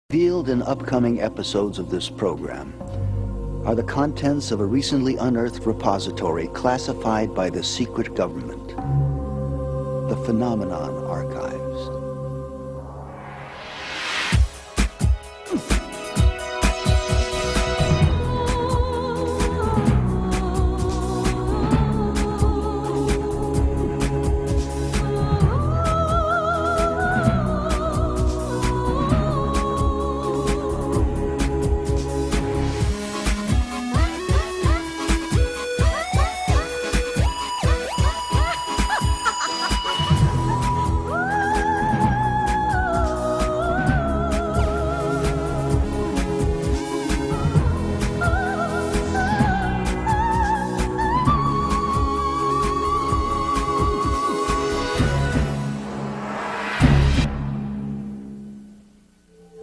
Revealed in upcoming episodes of this program are the contents of a recently unearthed repository classified by the secret government, the Phenomenon Archives.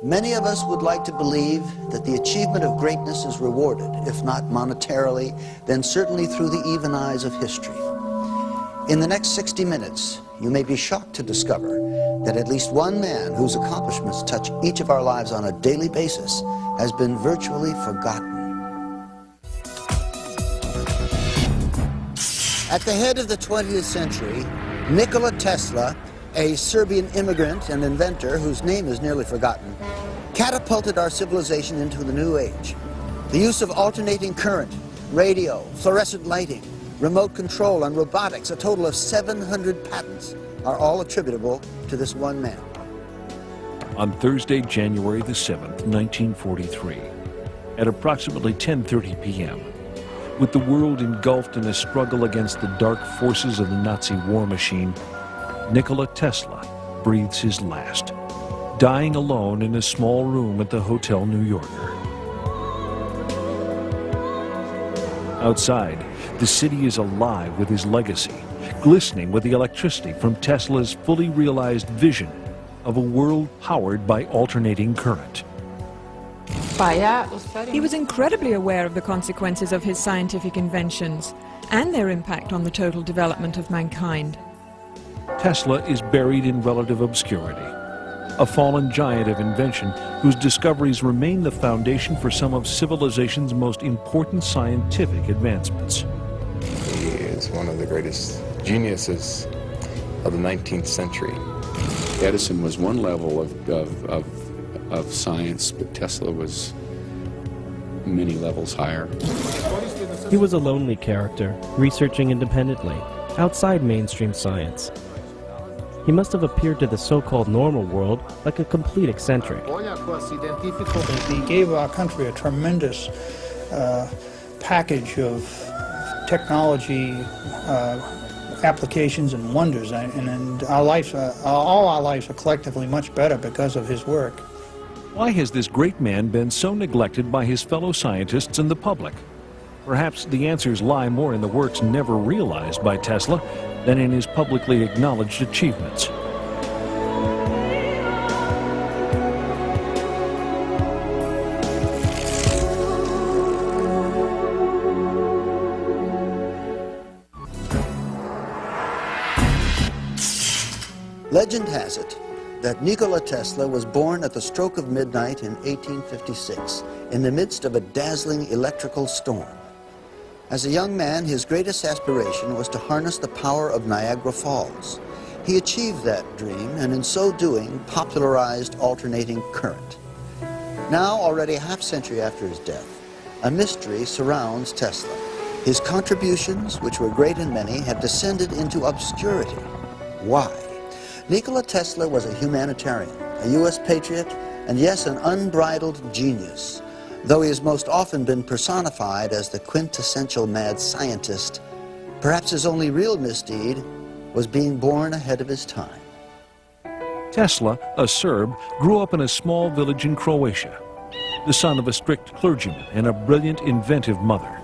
Many of us would like to believe that the achievement of greatness is rewarded, if not monetarily, then certainly through the even eyes of history. In the next 60 minutes, you may be shocked to discover that at least one man whose accomplishments touch each of our lives on a daily basis has been virtually forgotten. At the head of the 20th century, Nikola Tesla, a Serbian immigrant and inventor whose name is nearly forgotten, catapulted our civilization into the new age. The use of alternating current, radio, fluorescent lighting, remote control, and robotics, a total of 700 patents, are all attributable to this one man. On Thursday, January the 7th, 1943, at approximately 10:30 p.m., with the world engulfed in a struggle against the dark forces of the Nazi war machine, Nikola Tesla breathes his last, dying alone in a small room at the Hotel New Yorker. Outside, the city is alive with his legacy, glistening with the electricity from Tesla's fully realized vision of a world powered by alternating current. He was incredibly aware of the consequences of his scientific inventions and their impact on the total development of mankind. Tesla is buried in relative obscurity, a fallen giant of invention whose discoveries remain the foundation for some of civilization's most important scientific advancements. He is one of the greatest geniuses of the 19th century. Edison was one level of science, but Tesla was many levels higher. He was a lonely character, researching independently, outside mainstream science. He must have appeared to the so-called normal world like a complete eccentric. He gave our country a tremendous package of technology applications and wonders, and our lives, all our lives are collectively much better because of his work. Why has this great man been so neglected by his fellow scientists and the public? Perhaps the answers lie more in the works never realized by Tesla than in his publicly acknowledged achievements. Legend has it that Nikola Tesla was born at the stroke of midnight in 1856 in the midst of a dazzling electrical storm. As a young man, his greatest aspiration was to harness the power of Niagara Falls. He achieved that dream, and in so doing, popularized alternating current. Now, already a half-century after his death, a mystery surrounds Tesla. His contributions, which were great and many, have descended into obscurity. Why? Nikola Tesla was a humanitarian, a U.S. patriot, and yes, an unbridled genius. Though he has most often been personified as the quintessential mad scientist, perhaps his only real misdeed was being born ahead of his time. Tesla, a Serb, grew up in a small village in Croatia, the son of a strict clergyman and a brilliant, inventive mother.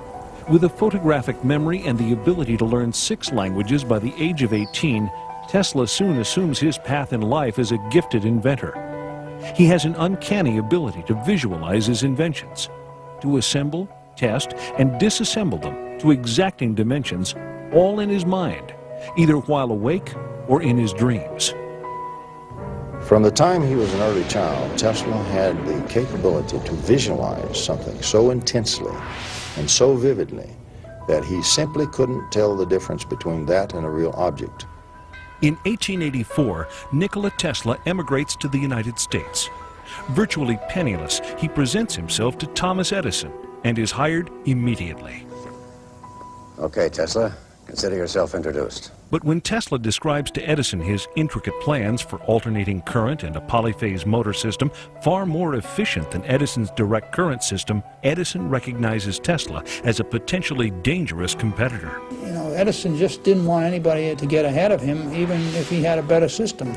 With a photographic memory and the ability to learn 6 languages by the age of 18, Tesla soon assumes his path in life as a gifted inventor. He has an uncanny ability to visualize his inventions, to assemble, test, and disassemble them to exacting dimensions, all in his mind, either while awake or in his dreams. From the time he was an early child, Tesla had the capability to visualize something so intensely and so vividly that he simply couldn't tell the difference between that and a real object. In 1884, Nikola Tesla emigrates to the United States. Virtually penniless, he presents himself to Thomas Edison and is hired immediately. Okay, Tesla, consider yourself introduced. But when Tesla describes to Edison his intricate plans for alternating current and a polyphase motor system far more efficient than Edison's direct current system, Edison recognizes Tesla as a potentially dangerous competitor. You know, Edison just didn't want anybody to get ahead of him, even if he had a better system.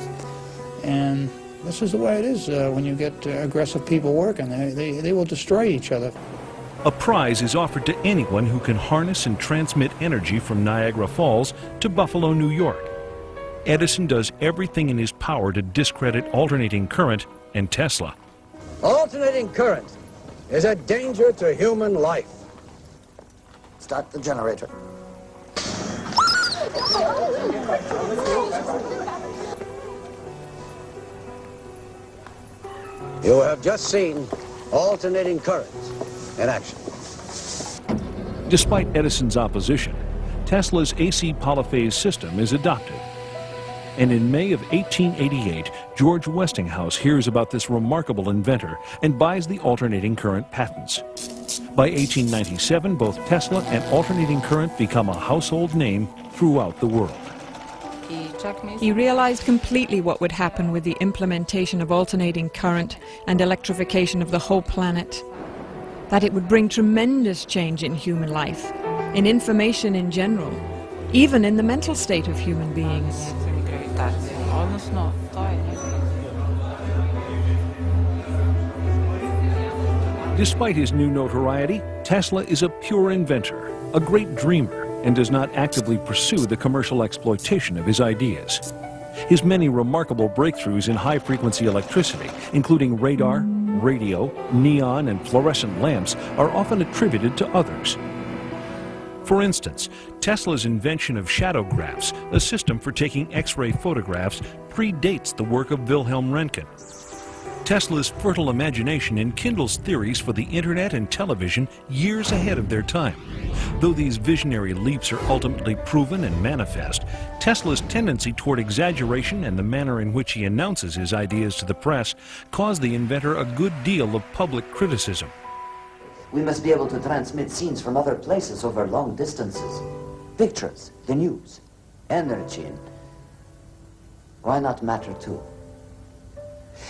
And this is the way it is when you get aggressive people working. They will destroy each other. A prize is offered to anyone who can harness and transmit energy from Niagara Falls to Buffalo, New York. Edison does everything in his power to discredit alternating current and Tesla. Alternating current is a danger to human life. Start the generator. You have just seen alternating current in action. Despite Edison's opposition, Tesla's AC polyphase system is adopted. And in May of 1888, George Westinghouse hears about this remarkable inventor and buys the alternating current patents. By 1897, both Tesla and alternating current become a household name throughout the world. He realized completely what would happen with the implementation of alternating current and electrification of the whole planet. That it would bring tremendous change in human life, in information in general, even in the mental state of human beings. Despite his new notoriety, Tesla is a pure inventor, a great dreamer, and does not actively pursue the commercial exploitation of his ideas. His many remarkable breakthroughs in high-frequency electricity, including radar, radio, neon, and fluorescent lamps, are often attributed to others. For instance, Tesla's invention of shadowgraphs, a system for taking X-ray photographs, predates the work of Wilhelm Röntgen. Tesla's fertile imagination enkindles theories for the internet and television years ahead of their time. Though these visionary leaps are ultimately proven and manifest, Tesla's tendency toward exaggeration and the manner in which he announces his ideas to the press cause the inventor a good deal of public criticism. We must be able to transmit scenes from other places over long distances. Pictures, the news, energy, and why not matter too?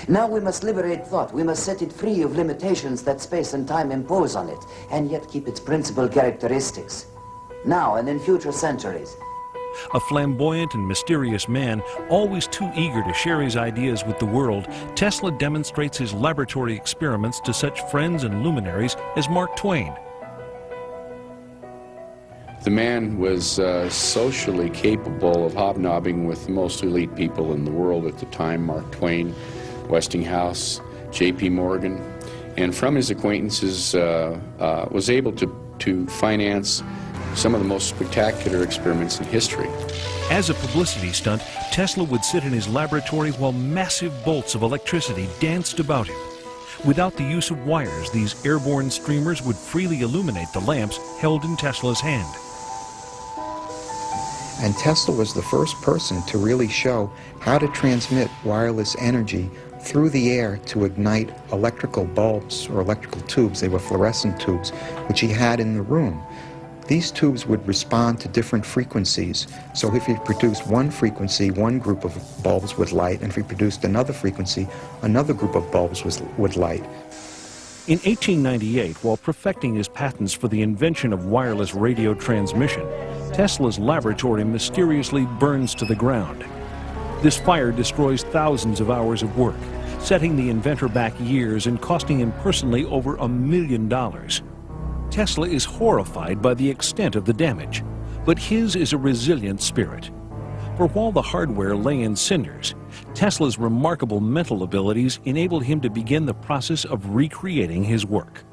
Now we must liberate thought. We must set it free of limitations that space and time impose on it, and yet keep its principal characteristics, now and in future centuries. A flamboyant and mysterious man, always too eager to share his ideas with the world, Tesla demonstrates his laboratory experiments to such friends and luminaries as Mark Twain. The man was socially capable of hobnobbing with the most elite people in the world at the time, Mark Twain, Westinghouse, J.P. Morgan, and from his acquaintances was able to finance some of the most spectacular experiments in history. As a publicity stunt, Tesla would sit in his laboratory while massive bolts of electricity danced about him. Without the use of wires, these airborne streamers would freely illuminate the lamps held in Tesla's hand. And Tesla was the first person to really show how to transmit wireless energy through the air to ignite electrical bulbs or electrical tubes. They were fluorescent tubes, which he had in the room. These tubes would respond to different frequencies. So if he produced one frequency, one group of bulbs would light, and if he produced another frequency, another group of bulbs would light. In 1898, while perfecting his patents for the invention of wireless radio transmission, Tesla's laboratory mysteriously burns to the ground. This fire destroys thousands of hours of work, setting the inventor back years and costing him personally over $1 million. Tesla is horrified by the extent of the damage, but his is a resilient spirit. For while the hardware lay in cinders, Tesla's remarkable mental abilities enabled him to begin the process of recreating his work.